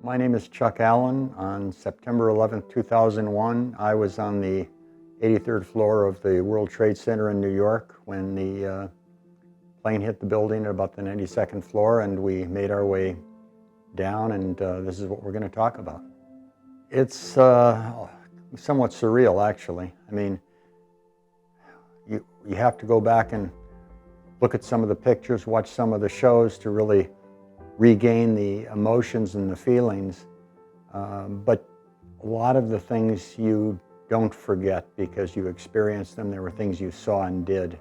My name is Chuck Allen. On September 11th, 2001, I was on the 83rd floor of the World Trade Center in New York when the plane hit the building at about the 92nd floor, and we made our way down, and this is what we're going to talk about. It's somewhat surreal, actually. I mean, you have to go back and look at some of the pictures, watch some of the shows to really regain the emotions and the feelings. But a lot of the things you don't forget because you experienced them. There were things you saw and did.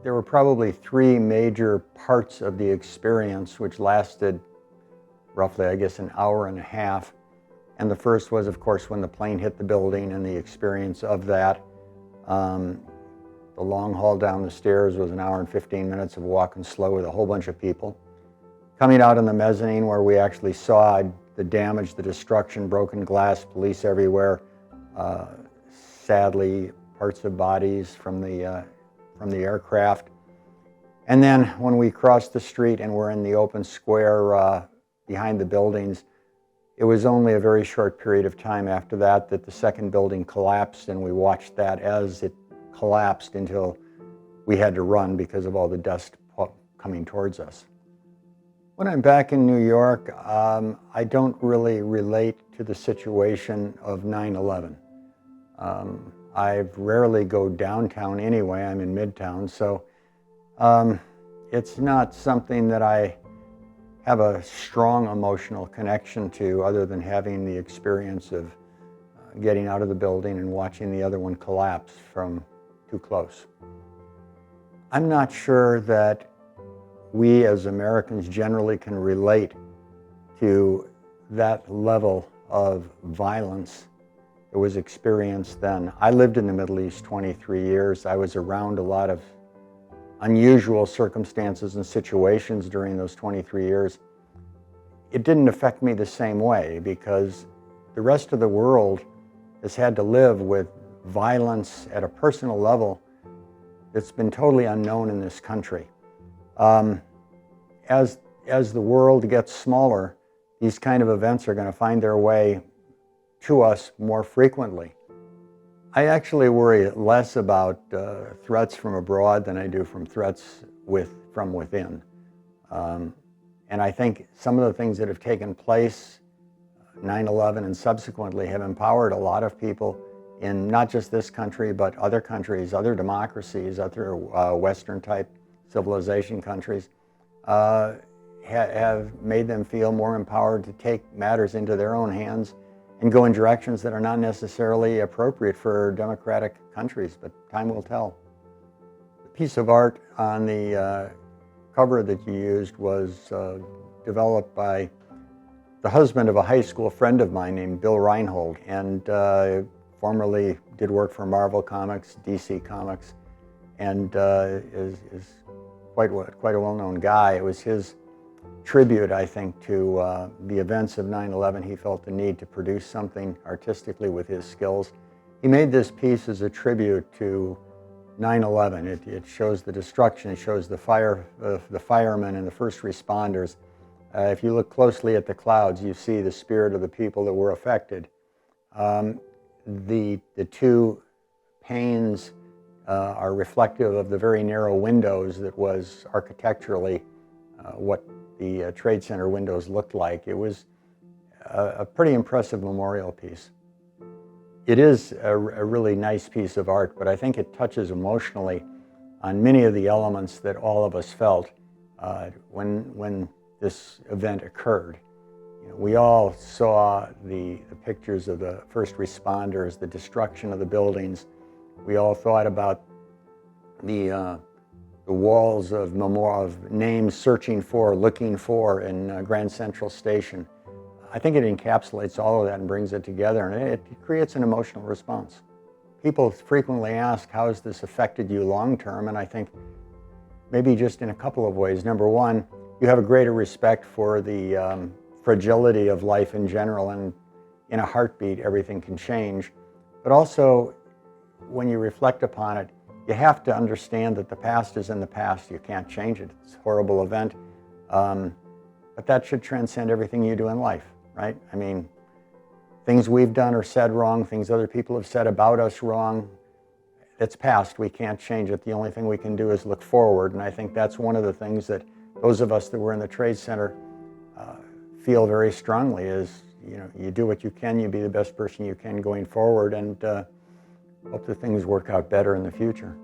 There were probably three major parts of the experience which lasted roughly, I guess, an hour and a half. And the first was, of course, when the plane hit the building and the experience of that. The long haul down the stairs was an hour and 15 minutes of walking slow with a whole bunch of people. Coming out on the mezzanine where we actually saw the damage, the destruction, broken glass, police everywhere, sadly parts of bodies from the aircraft. And then when we crossed the street and we're in the open square behind the buildings, it was only a very short period of time after that the second building collapsed, and we watched that as it collapsed until we had to run because of all the dust coming towards us. When I'm back in New York, I don't really relate to the situation of 9/11. I rarely go downtown anyway. I'm in Midtown, so it's not something that I have a strong emotional connection to, other than having the experience of getting out of the building and watching the other one collapse from too close. I'm not sure that we as Americans generally can relate to that level of violence that was experienced then. I lived in the Middle East 23 years. I was around a lot of unusual circumstances and situations during those 23 years. It didn't affect me the same way because the rest of the world has had to live with violence at a personal level that's been totally unknown in this country. As the world gets smaller, these kind of events are going to find their way to us more frequently. I actually worry less about threats from abroad than I do from threats from within. And I think some of the things that have taken place, 9/11 and subsequently, have empowered a lot of people in not just this country, but other countries, other democracies, other Western-type civilization countries, have made them feel more empowered to take matters into their own hands and go in directions that are not necessarily appropriate for democratic countries, but time will tell. The piece of art on the cover that you used was developed by the husband of a high school friend of mine named Bill Reinhold, and formerly did work for Marvel Comics, DC Comics, and is quite a well-known guy. It was his tribute, I think, to the events of 9/11. He felt the need to produce something artistically with his skills. He made this piece as a tribute to 9/11. It shows the destruction, it shows the firemen and the first responders. If you look closely at the clouds, you see the spirit of the people that were affected. The two panes are reflective of the very narrow windows that was architecturally what the Trade Center windows looked like. It was a pretty impressive memorial piece. It is a really nice piece of art, but I think it touches emotionally on many of the elements that all of us felt when this event occurred. You know, we all saw the pictures of the first responders, the destruction of the buildings. We all thought about the walls of names searching for, looking for in Grand Central Station. I think it encapsulates all of that and brings it together, and it creates an emotional response. People frequently ask, how has this affected you long term? And I think maybe just in a couple of ways. Number one, you have a greater respect for the fragility of life in general, and in a heartbeat everything can change. But also, when you reflect upon it, you have to understand that the past is in the past. You can't change it. It's a horrible event. But that should transcend everything you do in life. right? I mean, things we've done or said wrong, things other people have said about us wrong, it's past. We can't change it. The only thing we can do is look forward, and I think that's one of the things that those of us that were in the Trade Center feel very strongly is, you know, you do what you can, you be the best person you can going forward, and hope that things work out better in the future.